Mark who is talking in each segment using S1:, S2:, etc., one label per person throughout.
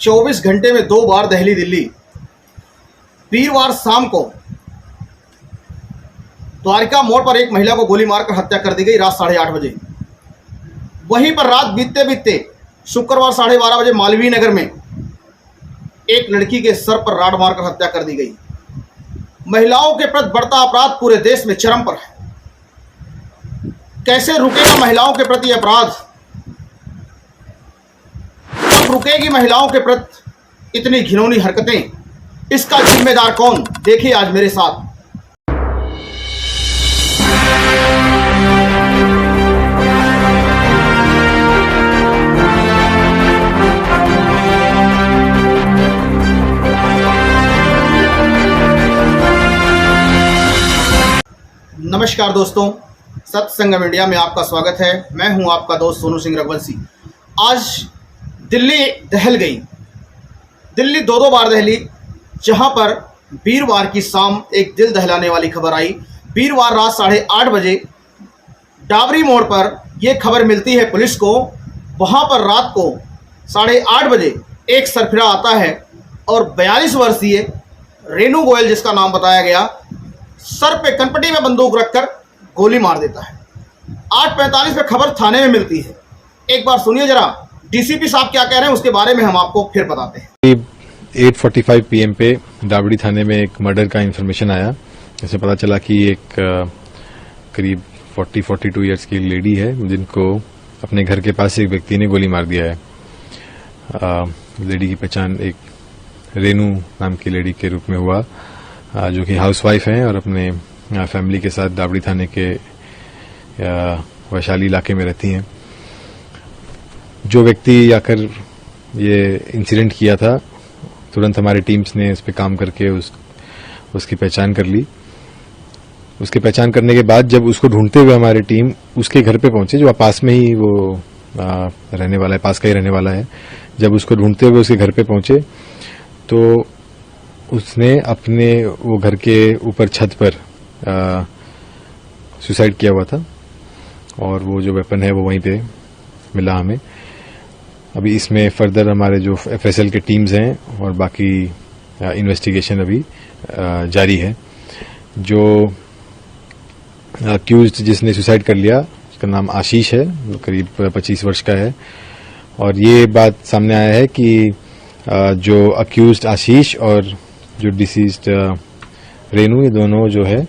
S1: 24 घंटे में 2 बार दहली दिल्ली। वीरवार शाम को द्वारिका मोड़ पर एक महिला को गोली मारकर हत्या कर दी गई रात 8:30 बजे। वहीं पर रात बीतते बीतते शुक्रवार 12:30 बजे मालवीय नगर में एक लड़की के सर पर राड मारकर हत्या कर दी गई। महिलाओं के प्रति बढ़ता अपराध पूरे देश में चरम पर है। कैसे रुकेगा महिलाओं के प्रति अपराध? कब रुकेगी महिलाओं के प्रति इतनी घिनौनी हरकतें? इसका जिम्मेदार कौन? देखिए आज मेरे साथ। नमस्कार दोस्तों, सत्संगम इंडिया में आपका स्वागत है। मैं हूं आपका दोस्त सोनू सिंह रघुवंशी। आज दिल्ली दहल गई। दिल्ली 2 बार दहली, जहां पर वीरवार की शाम एक दिल दहलाने वाली खबर आई। वीरवार रात 8:30 बजे डाबरी मोड़ पर यह खबर मिलती है पुलिस को। वहां पर रात को 8:30 बजे एक सरफिरा आता है और 42 वर्षीय रेनू गोयल, जिसका नाम बताया गया, सर पे कनपटी में बंदूक रखकर गोली मार देता है। 8:45 पे खबर थाने में मिलती है। एक बार सुनिए जरा डीसीपी साहब क्या कह रहे हैं, उसके बारे में हम आपको फिर बताते हैं।
S2: करीब 8:45 PM पे डाबड़ी थाने में एक मर्डर का इन्फॉर्मेशन आया। इससे पता चला कि एक करीब 42 ईयर्स की लेडी है जिनको अपने घर के पास एक व्यक्ति ने गोली मार दिया है। लेडी की पहचान एक रेनू नाम की लेडी के रूप में हुआ, जो कि हाउसवाइफ हैं और अपने फैमिली के साथ डाबड़ी थाने के वैशाली इलाके में रहती हैं। जो व्यक्ति आकर ये इंसिडेंट किया था, तुरंत हमारी टीम्स ने इस पे काम करके उसकी पहचान कर ली। उसकी पहचान करने के बाद जब उसको ढूंढते हुए हमारी टीम उसके घर पे पहुंचे, जो पास में ही वो रहने वाला है, पास का ही रहने वाला है। जब उसको ढूंढते हुए उसके घर पे पहुंचे तो उसने अपने वो घर के ऊपर छत पर सुसाइड किया हुआ था और वो जो वेपन है वो वहीं पे मिला हमें। अभी इसमें फर्दर हमारे जो FSL के टीम्स हैं और बाकी इन्वेस्टिगेशन अभी जारी है। जो अक्यूज्ड जिसने सुसाइड कर लिया उसका नाम आशीष है, वो करीब 25 वर्ष का है। और ये बात सामने आया है कि जो अक्यूज्ड आशीष और जो डिसीज्ड रेनू, ये दोनों जो है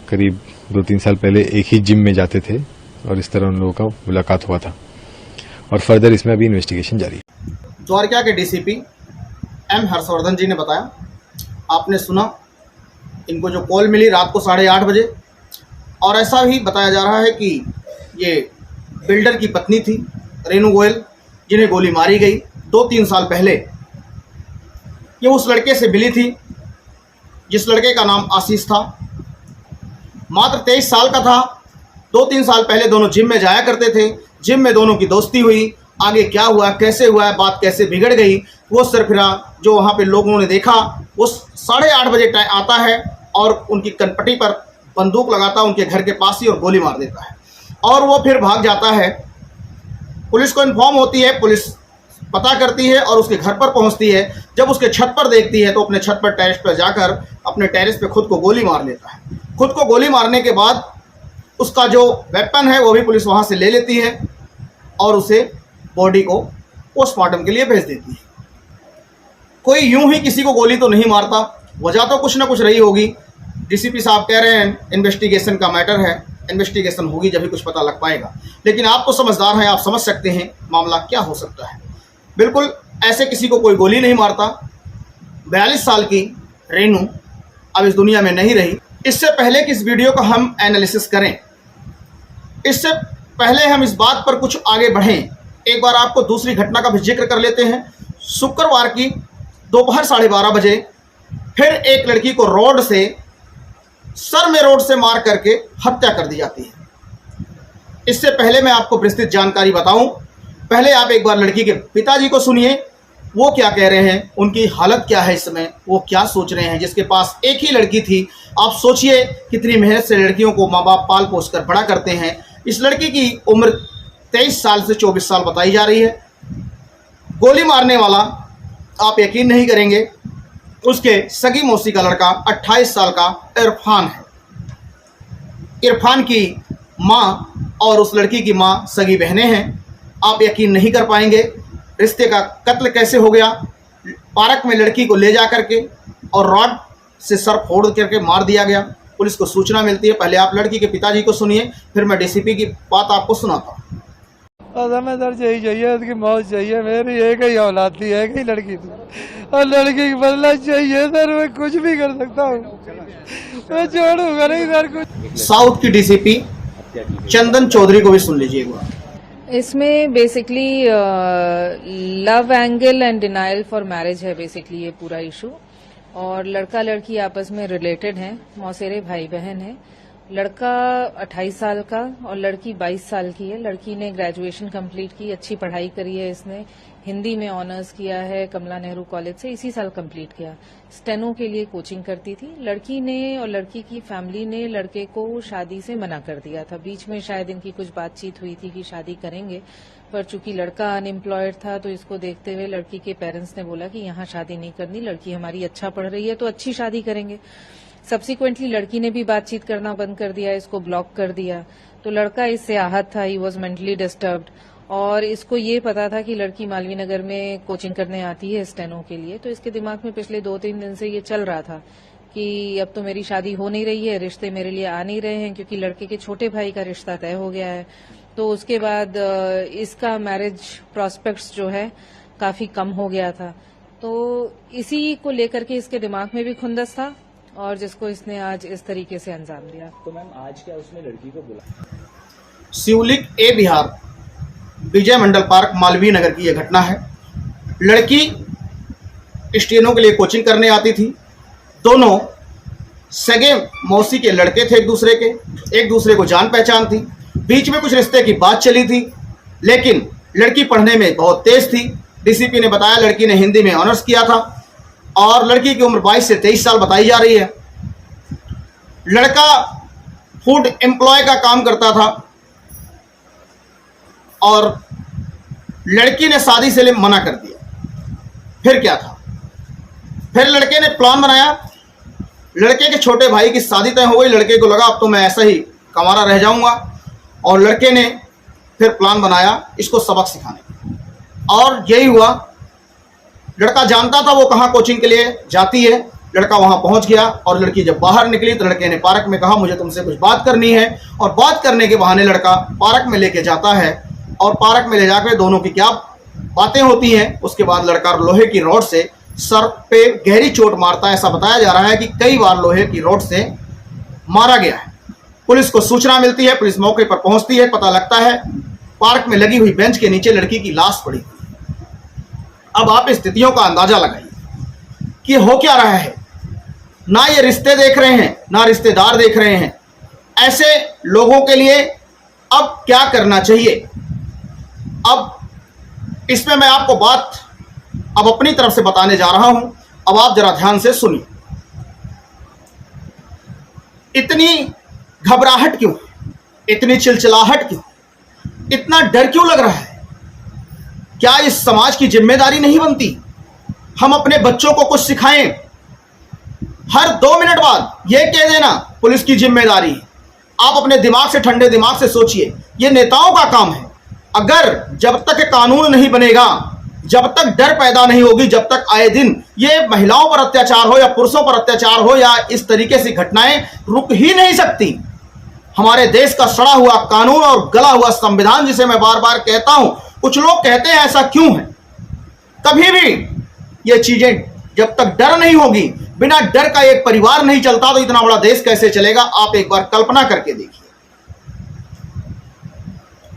S2: करीब 2-3 साल पहले एक ही जिम में जाते थे और इस तरह उन लोगों का मुलाकात हुआ था और फर्दर इसमें अभी इन्वेस्टिगेशन जारी है।
S1: द्वारिका के डीसीपी M हर्षवर्धन जी ने बताया, आपने सुना, इनको जो कॉल मिली रात को 8:30 बजे, और ऐसा भी बताया जा रहा है कि ये बिल्डर की पत्नी थी रेनू गोयल, जिन्हें गोली मारी गई 2-3 साल पहले। ये उस लड़के से मिली थी जिस लड़के का नाम आशीष था। मात्र 23 साल का था। 2-3 साल पहले दोनों जिम में जाया करते थे। जिम में दोनों की दोस्ती हुई। आगे क्या हुआ, कैसे हुआ है, बात कैसे बिगड़ गई, वो सरफिरा जो वहाँ पे लोगों ने देखा, वो 8:30 बजे आता है और उनकी कनपटी पर बंदूक लगाता है उनके घर के पास ही और गोली मार देता है और वो फिर भाग जाता है। पुलिस को इन्फॉर्म होती है, पुलिस पता करती है और उसके घर पर पहुंचती है। जब उसके छत पर देखती है तो अपने छत पर टेरेस पर जाकर अपने टेरेस पे खुद को गोली मार लेता है। खुद को गोली मारने के बाद उसका जो वेपन है वो भी पुलिस वहां से ले लेती है और उसे बॉडी को पोस्टमार्टम के लिए भेज देती है। कोई यूं ही किसी को गोली तो नहीं मारता, वजह तो कुछ ना कुछ रही होगी। डीसीपी साहब कह रहे हैं इन्वेस्टिगेशन का मैटर है, इन्वेस्टिगेशन होगी जब भी कुछ पता लग पाएगा। लेकिन आप तो समझदार हैं, आप समझ सकते हैं मामला क्या हो सकता है। बिल्कुल ऐसे किसी को कोई गोली नहीं मारता। 42 साल की रेनू अब इस दुनिया में नहीं रही। इससे पहले कि इस वीडियो का हम एनालिसिस करें, इससे पहले हम इस बात पर कुछ आगे बढ़ें, एक बार आपको दूसरी घटना का भी जिक्र कर लेते हैं। शुक्रवार की दोपहर 12:30 बजे फिर एक लड़की को रोड से सर में रोड से मार करके हत्या कर दी जाती है। इससे पहले मैं आपको विस्तृत जानकारी बताऊं, पहले आप एक बार लड़की के पिताजी को सुनिए, वो क्या कह रहे हैं, उनकी हालत क्या है इस समय, वो क्या सोच रहे हैं, जिसके पास एक ही लड़की थी। आप सोचिए कितनी मेहनत से लड़कियों को माँ बाप पाल पोस कर बड़ा करते हैं। इस लड़की की उम्र 23 साल से 24 साल बताई जा रही है। गोली मारने वाला आप यकीन नहीं करेंगे, उसके सगी मौसी का लड़का 28 साल का इरफान है। इरफान की माँ और उस लड़की की माँ सगी बहनें हैं। आप यकीन नहीं कर पाएंगे रिश्ते का कत्ल कैसे हो गया। पार्क में लड़की को ले जा करके और रॉड से सर फोड़ करके मार दिया गया। पुलिस को सूचना मिलती है। पहले आप लड़की के पिताजी को सुनिए, फिर मैं डीसीपी की बात आपको सुनाता हूँ।
S3: हमें सर यही चाहिए, उसकी मौत चाहिए। मेरी एक ही औलाद थी, एक ही लड़की थी, और लड़की की बदला चाहिए सर। मैं कुछ भी कर सकता हूँ, मैं छोड़ूंगा नहीं सर कुछ।
S1: साउथ की डीसीपी चंदन चौधरी को भी सुन लीजिए एक बार।
S4: इसमें basically love angle and denial for marriage है बेसिकली ये पूरा इशू। और लड़का लड़की आपस में रिलेटेड हैं, मौसेरे भाई बहन हैं। लड़का 28 साल का और लड़की 22 साल की है। लड़की ने ग्रेजुएशन कंप्लीट की, अच्छी पढ़ाई करी है। इसने हिंदी में ऑनर्स किया है कमला नेहरू कॉलेज से, इसी साल कंप्लीट किया। स्टेनो के लिए कोचिंग करती थी। लड़की ने और लड़की की फैमिली ने लड़के को शादी से मना कर दिया था। बीच में शायद इनकी कुछ बातचीत हुई थी कि शादी करेंगे, पर चूंकि लड़का अनएम्प्लॉयड था तो इसको देखते हुए लड़की के पेरेंट्स ने बोला कि यहाँ शादी नहीं करनी, लड़की हमारी अच्छा पढ़ रही है तो अच्छी शादी करेंगे। सब्सिक्वेंटली लड़की ने भी बातचीत करना बंद कर दिया, इसको ब्लॉक कर दिया। तो लड़का इससे आहत था, ही वॉज मेंटली डिस्टर्ब्ड। और इसको ये पता था कि लड़की मालवीय नगर में कोचिंग करने आती है स्टेनो के लिए। तो इसके दिमाग में पिछले 2-3 दिन से ये चल रहा था कि अब तो मेरी शादी हो नहीं रही है, रिश्ते मेरे लिए आ नहीं रहे हैं, क्योंकि लड़के के छोटे भाई का रिश्ता तय हो गया है। तो उसके बाद इसका मैरिज प्रोस्पेक्ट्स जो है काफी कम हो गया था। तो इसी को लेकर के इसके दिमाग में भी खुंदस था और जिसको इसने आज इस तरीके से अंजाम दिया।
S5: तो मैम आज क्या उसने लड़की को बुलाया?
S1: शिवलिक ए बिहार विजय मंडल पार्क मालवीय नगर की यह घटना है। लड़की स्टेनो के लिए कोचिंग करने आती थी। दोनों सगे मौसी के लड़के थे, एक दूसरे को जान पहचान थी। बीच में कुछ रिश्ते की बात चली थी, लेकिन लड़की पढ़ने में बहुत तेज थी। डीसीपी ने बताया लड़की ने हिंदी में ऑनर्स किया था और लड़की की उम्र 22 से 23 साल बताई जा रही है। लड़का फूड एम्प्लॉय का काम करता था और लड़की ने शादी से मना कर दिया। फिर क्या था, फिर लड़के ने प्लान बनाया। लड़के के छोटे भाई की शादी तय हो गई। लड़के को लगा अब तो मैं ऐसा ही कमारा रह जाऊंगा, और लड़के ने फिर प्लान बनाया इसको सबक सिखाने का। और यही हुआ। लड़का जानता था वो कहाँ कोचिंग के लिए जाती है। लड़का वहां पहुंच गया और लड़की जब बाहर निकली तो लड़के ने पार्क में कहा मुझे तुमसे कुछ बात करनी है, और बात करने के बहाने लड़का पार्क में लेके जाता है। और पार्क में ले जाकर दोनों की क्या बातें होती हैं। उसके बाद लड़का लोहे की रॉड से सर पे गहरी चोट मारता है। ऐसा बताया जा रहा है कि कई बार लोहे की रॉड से मारा गया है। पुलिस को सूचना मिलती है, पुलिस मौके पर पहुंचती है। पता लगता है पार्क में लगी हुई बेंच के नीचे लड़की की लाश पड़ी हुई। अब आप स्थितियों का अंदाजा लगाइए कि हो क्या रहा है। ना ये रिश्ते देख रहे हैं, ना रिश्तेदार देख रहे हैं। ऐसे लोगों के लिए अब क्या करना चाहिए। अब इसमें मैं आपको बात अब अपनी तरफ से बताने जा रहा हूं। अब आप जरा ध्यान से सुनिए। इतनी घबराहट क्यों, इतनी चिलचिलाहट क्यों, इतना डर क्यों लग रहा है। क्या इस समाज की जिम्मेदारी नहीं बनती हम अपने बच्चों को कुछ सिखाएं। हर 2 मिनट बाद यह कह देना पुलिस की जिम्मेदारी है। आप अपने दिमाग से, ठंडे दिमाग से सोचिए, यह नेताओं का काम है। अगर जब तक कानून नहीं बनेगा, जब तक डर पैदा नहीं होगी, जब तक आए दिन ये महिलाओं पर अत्याचार हो या पुरुषों पर अत्याचार हो या इस तरीके से घटनाएं रुक ही नहीं सकती। हमारे देश का सड़ा हुआ कानून और गला हुआ संविधान, जिसे मैं बार बार कहता हूं, कुछ लोग कहते हैं ऐसा क्यों है। कभी भी ये चीजें जब तक डर नहीं होगी, बिना डर का एक परिवार नहीं चलता, तो इतना बड़ा देश कैसे चलेगा। आप एक बार कल्पना करके देखिए।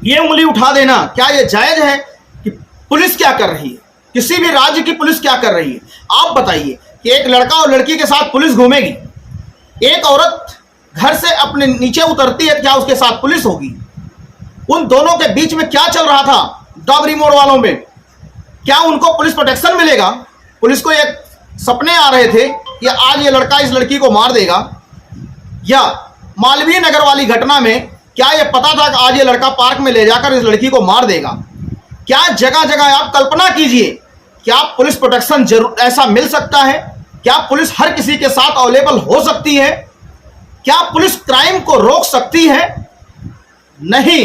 S1: ये उंगली उठा देना, क्या यह जायज है कि पुलिस क्या कर रही है, किसी भी राज्य की पुलिस क्या कर रही है। आप बताइए कि एक लड़का और लड़की के साथ पुलिस घूमेगी, एक औरत घर से अपने नीचे उतरती है, क्या उसके साथ पुलिस होगी। उन दोनों के बीच में क्या चल रहा था डाबरी मोड़ वालों में, क्या उनको पुलिस प्रोटेक्शन मिलेगा। पुलिस को एक सपने आ रहे थे कि आज ये लड़का इस लड़की को मार देगा, या मालवीय नगर वाली घटना में क्या ये पता था कि आज ये लड़का पार्क में ले जाकर इस लड़की को मार देगा। क्या जगह जगह आप कल्पना कीजिए क्या पुलिस प्रोटेक्शन जरूर ऐसा मिल सकता है? क्या पुलिस हर किसी के साथ अवेलेबल हो सकती है? क्या पुलिस क्राइम को रोक सकती है? नहीं,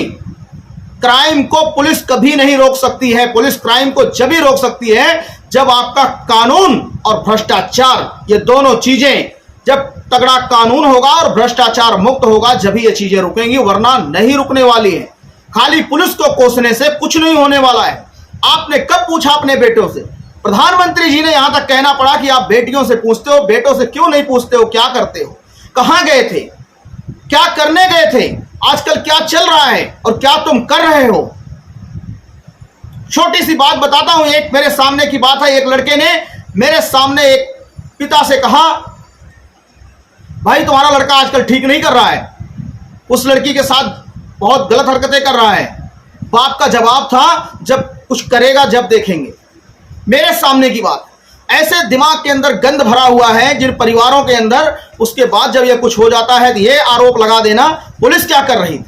S1: क्राइम को पुलिस कभी नहीं रोक सकती है। पुलिस क्राइम को जब ही रोक सकती है जब आपका कानून और भ्रष्टाचार, ये दोनों चीजें, जब तगड़ा कानून होगा और भ्रष्टाचार मुक्त होगा, जब ही ये चीजें रुकेंगी, वरना नहीं रुकने वाली है। खाली पुलिस को कोसने से कुछ नहीं होने वाला है। आपने कब पूछा अपने बेटों से? प्रधानमंत्री जी ने यहां तक कहना पड़ा कि आप बेटियों से पूछते हो, बेटों से क्यों नहीं पूछते हो? क्या करते हो? कहां गए थे? क्या करने गए थे? आजकल क्या चल रहा है और क्या तुम कर रहे हो? छोटी सी बात बताता हूं, एक मेरे सामने की बात है। एक लड़के ने मेरे सामने एक पिता से कहा, भाई तुम्हारा लड़का आजकल ठीक नहीं कर रहा है, उस लड़की के साथ बहुत गलत हरकतें कर रहा है। बाप का जवाब था, जब कुछ करेगा जब देखेंगे। मेरे सामने की बात। ऐसे दिमाग के अंदर गंद भरा हुआ है जिन परिवारों के अंदर, उसके बाद जब यह कुछ हो जाता है तो ये आरोप लगा देना पुलिस क्या कर रही थी।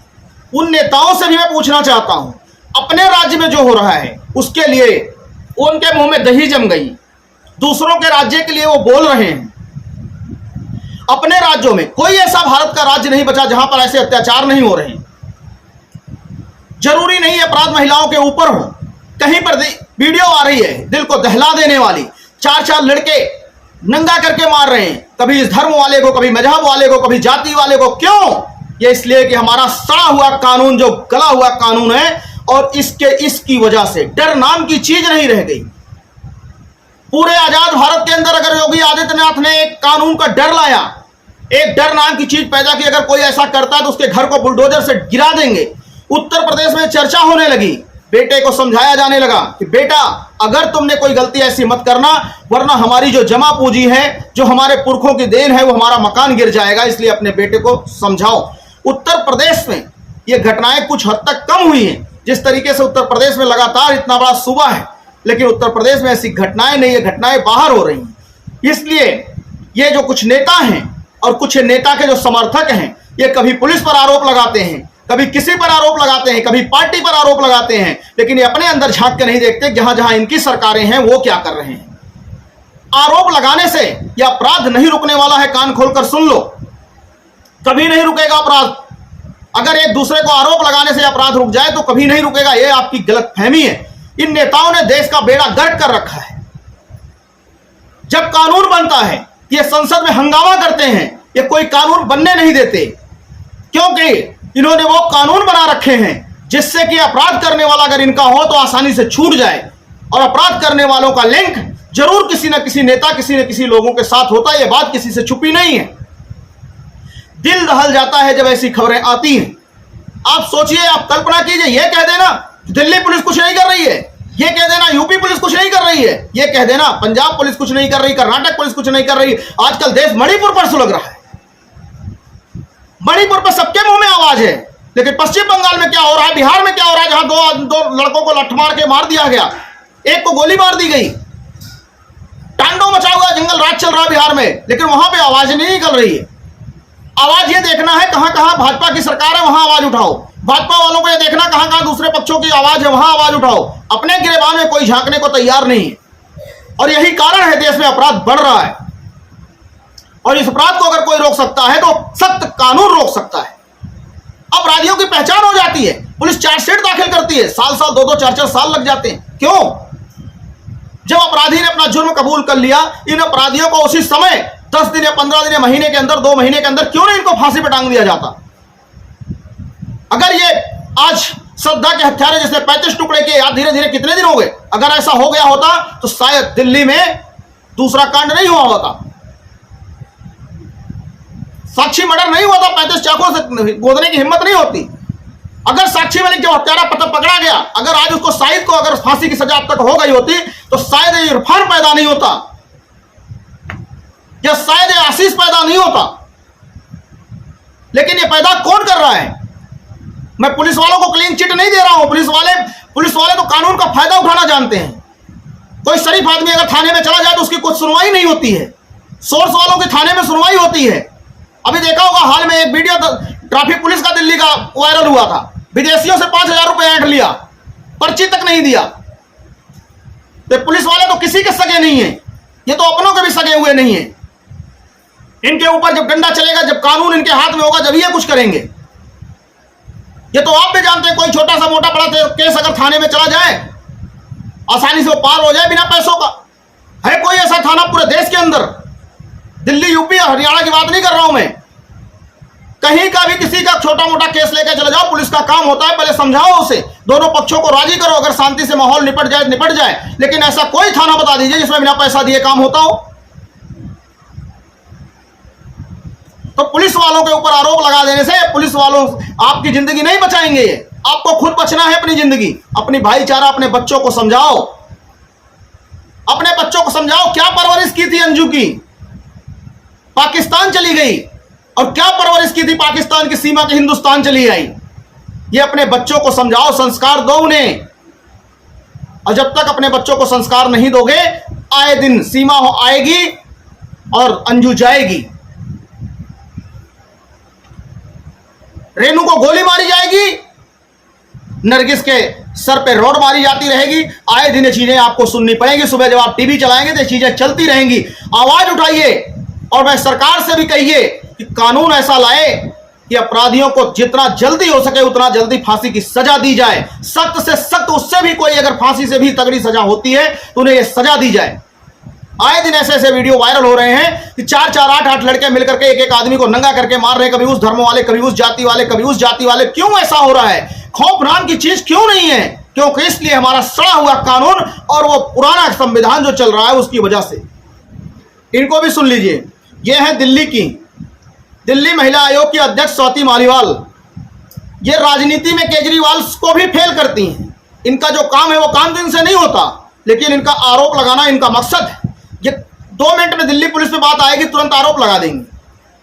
S1: उन नेताओं से भी मैं पूछना चाहता हूं, अपने राज्य में जो हो रहा है उसके लिए उनके मुंह में दही जम गई, दूसरों के राज्य के लिए वो बोल रहे हैं। अपने राज्यों में कोई ऐसा भारत का राज्य नहीं बचा जहां पर ऐसे अत्याचार नहीं हो रहे हैं। जरूरी नहीं अपराध महिलाओं के ऊपर हो, कहीं पर वीडियो आ रही है दिल को दहला देने वाली, 4-4 लड़के नंगा करके मार रहे हैं, कभी इस धर्म वाले को, कभी मजहब वाले को, कभी जाति वाले को। क्यों? ये इसलिए कि हमारा सड़ा हुआ कानून, जो गला हुआ कानून है, और इसकी वजह से डर नाम की चीज नहीं रह गई। पूरे आजाद भारत के अंदर अगर योगी आदित्यनाथ ने एक कानून का डर लाया, एक डर नाम की चीज पैदा की, अगर कोई ऐसा करता है तो उसके घर को बुलडोजर से गिरा देंगे। उत्तर प्रदेश में चर्चा होने लगी, बेटे को समझाया जाने लगा कि बेटा अगर तुमने कोई गलती ऐसी मत करना, वरना हमारी जो जमा पूंजी है, जो हमारे पुरखों की देन है, वो हमारा मकान गिर जाएगा, इसलिए अपने बेटे को समझाओ। उत्तर प्रदेश में ये घटनाएं कुछ हद तक कम हुई हैं। जिस तरीके से उत्तर प्रदेश में लगातार इतना बड़ा सूबा है, लेकिन उत्तर प्रदेश में ऐसी घटनाएं नहीं, ये घटनाएं बाहर हो रही हैं। इसलिए ये जो कुछ नेता हैं और कुछ नेता के जो समर्थक हैं, ये कभी पुलिस पर आरोप लगाते हैं, कभी किसी पर आरोप लगाते हैं, कभी पार्टी पर आरोप लगाते हैं, लेकिन ये अपने अंदर झांक के नहीं देखते जहां जहां इनकी सरकारें हैं वो क्या कर रहे हैं। आरोप लगाने से यह अपराध नहीं रुकने वाला है। कान खोलकर सुन लो, कभी नहीं रुकेगा अपराध। अगर एक दूसरे को आरोप लगाने से अपराध रुक जाए तो कभी नहीं रुकेगा। यह आपकी गलतफहमी है। इन नेताओं ने देश का बेड़ा गर्क कर रखा है। जब कानून बनता है, ये संसद में हंगामा करते हैं, ये कोई कानून बनने नहीं देते, क्योंकि इन्होंने वो कानून बना रखे हैं जिससे कि अपराध करने वाला अगर इनका हो तो आसानी से छूट जाए, और अपराध करने वालों का लिंक जरूर किसी न किसी नेता, किसी न किसी लोगों के साथ होता है। यह बात किसी से छुपी नहीं है। दिल दहल जाता है जब ऐसी खबरें आती हैं। आप सोचिए, आप कल्पना कीजिए, यह कह देना दिल्ली पुलिस कुछ नहीं कर रही है, यह कह देना यूपी पुलिस कुछ नहीं कर रही है, यह कह देना पंजाब पुलिस कुछ नहीं कर रही, कर्नाटक पुलिस कुछ नहीं कर रही। आजकल देश मणिपुर पर सुलग रहा है। मणिपुर पर सबके मुंह में आवाज है, लेकिन पश्चिम बंगाल में क्या हो रहा है, बिहार में क्या हो रहा है, जहां दो लड़कों को लठ मार के मार दिया गया, एक को गोली मार दी गई, टांडो मचा हुआ जंगल राज चल रहा है बिहार में, लेकिन वहां पे आवाज नहीं निकल रही है। आवाज ये देखना है कहां कहां भाजपा की सरकार है, वहां आवाज उठाओ। भाजपा वालों को ये देखना कहां कहां दूसरे पक्षों की आवाज है, वहां आवाज उठाओ। अपने गिरेबान में कोई झांकने को तैयार नहीं है, और यही कारण है देश में अपराध बढ़ रहा है। और इस अपराध को अगर कोई रोक सकता है तो सख्त कानून रोक सकता है। अपराधियों की पहचान हो जाती है, पुलिस चार्जशीट दाखिल करती है, साल 2-2 4-4 साल लग जाते हैं। क्यों? जब अपराधी ने अपना जुर्म कबूल कर लिया, इन अपराधियों को उसी समय 10 दिन या 15 दिन या महीने के अंदर, 2 महीने के अंदर क्यों नहीं इनको फांसी पर टांग दिया जाता? अगर ये आज श्रद्धा के हत्यारे जिसने 35 टुकड़े किए, याद धीरे धीरे कितने दिन हो गए, अगर ऐसा हो गया होता तो शायद दिल्ली में दूसरा कांड नहीं हुआ होता, साक्षी मर्डर नहीं हुआ था, 35 चाकुओं से गोदने की हिम्मत नहीं होती। अगर साक्षी मलिक जो हत्यारा पकड़ा गया, अगर आज उसको शाहिद को अगर फांसी की सजा अब तक हो गई होती तो शायद ये इरफान पैदा नहीं होता, या शायद ये आशीष पैदा नहीं होता। लेकिन ये पैदा कौन कर रहा है? मैं पुलिस वालों को क्लीन चिट नहीं दे रहा हूं। पुलिस वाले तो कानून का फायदा उठाना जानते हैं। कोई शरीफ आदमी अगर थाने में चला जाए तो उसकी कुछ सुनवाई नहीं होती है, सोर्स वालों की थाने में सुनवाई होती है। अभी देखा होगा हाल में एक वीडियो ट्रैफिक पुलिस का दिल्ली का वायरल हुआ था, विदेशियों से 5000 रुपए ऐंठ लिया, पर्ची तक नहीं दिया। तो पुलिस वाले तो किसी के सगे नहीं है, ये तो अपनों के भी सगे हुए नहीं है। इनके ऊपर जब डंडा चलेगा, जब कानून इनके हाथ में होगा, जब ये कुछ करेंगे। ये तो आप भी जानते हैं, कोई छोटा सा मोटा बड़ा केस अगर थाने में चला जाए, आसानी से वो पार हो जाए बिना पैसों का। है कोई ऐसा थाना पूरे देश के अंदर? दिल्ली, यूपी, हरियाणा की बात नहीं कर रहा हूं मैं, कहीं का भी किसी का छोटा मोटा केस लेकर चले जाओ, पुलिस का काम होता है पहले समझाओ उसे, दोनों पक्षों को राजी करो, अगर शांति से माहौल निपट जाए। लेकिन ऐसा कोई थाना बता दीजिए जिसमें बिना पैसा दिए काम होता हो। तो पुलिस वालों के ऊपर आरोप लगा देने से पुलिस वालों आपकी जिंदगी नहीं बचाएंगे। ये आपको खुद बचना है अपनी जिंदगी, अपनी भाईचारा, अपने बच्चों को समझाओ, अपने बच्चों को समझाओ। क्या परवरिश की थी अंजू की? पाकिस्तान चली गई, और क्या परवरिश की थी पाकिस्तान की सीमा के हिंदुस्तान चली आई। ये अपने बच्चों को समझाओ, संस्कार दो उन्हें। और जब तक अपने बच्चों को संस्कार नहीं दोगे, आए दिन सीमा आएगी और अंजू जाएगी। रेनू को गोली मारी जाएगी, नरगिस के सर पे रोड मारी जाती रहेगी। आए दिन ये चीजें आपको सुननी पड़ेंगी। सुबह जब आप टीवी चलाएंगे तो ये चीजें चलती रहेंगी। आवाज उठाइए, और मैं सरकार से भी कहिए कि कानून ऐसा लाए कि अपराधियों को जितना जल्दी हो सके उतना जल्दी फांसी की सजा दी जाए। सख्त से सख्त, उससे भी कोई अगर फांसी से भी तगड़ी सजा होती है तो उन्हें यह सजा दी जाए। आए दिन ऐसे ऐसे वीडियो वायरल हो रहे हैं कि 4-4, 8-8 लड़के मिलकर के एक आदमी को नंगा करके मार रहे हैं, कभी उस धर्म वाले, कभी उस जाति वाले, कभी उस जाति वाले। क्यों ऐसा हो रहा है? खौफ नाम की चीज क्यों नहीं है? क्योंकि इसलिए हमारा सड़ा हुआ कानून और वो पुराना संविधान जो चल रहा है उसकी वजह से। इनको भी सुन लीजिए। ये है दिल्ली महिला आयोग की अध्यक्ष स्वाति मालीवाल। ये राजनीति में केजरीवाल को भी फेल करती हैं। इनका जो काम है वो काम तो इनसे नहीं होता, लेकिन इनका आरोप लगाना इनका मकसद है। ये 2 मिनट में दिल्ली पुलिस में बात आएगी, तुरंत आरोप लगा देंगे।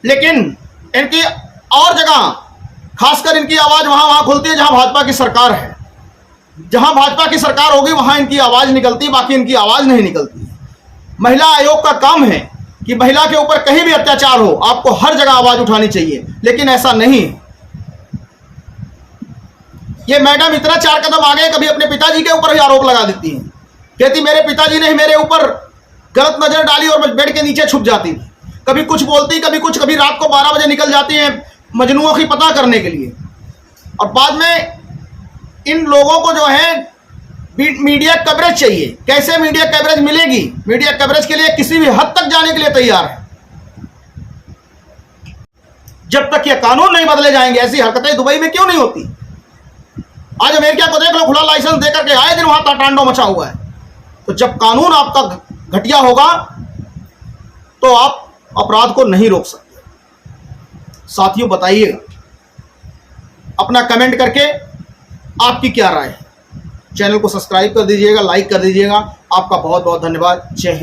S1: लेकिन इनकी और जगह, खासकर इनकी आवाज वहां खुलती है जहां भाजपा की सरकार है। जहां भाजपा की सरकार होगी वहां इनकी आवाज निकलती, बाकी इनकी आवाज नहीं निकलती। महिला आयोग का काम है कि महिला के ऊपर कहीं भी अत्याचार हो, आपको हर जगह आवाज उठानी चाहिए, लेकिन ऐसा नहीं। ये मैडम इतना 4 कदम आगे, कभी अपने पिताजी के ऊपर ही आरोप लगा देती हैं। कहती मेरे पिताजी ने ही मेरे ऊपर गलत नजर डाली और मैं बेड के नीचे छुप जाती थी। कभी कुछ बोलती, कभी कुछ, कभी रात को 12 बजे निकल जाती हैं मजनुओं की पता करने के लिए। और बाद में इन लोगों को जो है मीडिया कवरेज चाहिए। कैसे मीडिया कवरेज मिलेगी? मीडिया कवरेज के लिए किसी भी हद तक जाने के लिए तैयार है। जब तक ये कानून नहीं बदले जाएंगे, ऐसी हरकतें दुबई में क्यों नहीं होती? आज अमेरिका को देख लो, खुला लाइसेंस देकर के आए दिन वहां तांडव मचा हुआ है। तो जब कानून आपका घटिया होगा तो आप अपराध को नहीं रोक सकते। साथियों, बताइएगा अपना कमेंट करके आपकी क्या राय है। चैनल को सब्सक्राइब कर दीजिएगा, लाइक कर दीजिएगा। आपका बहुत बहुत धन्यवाद। जय हिंद।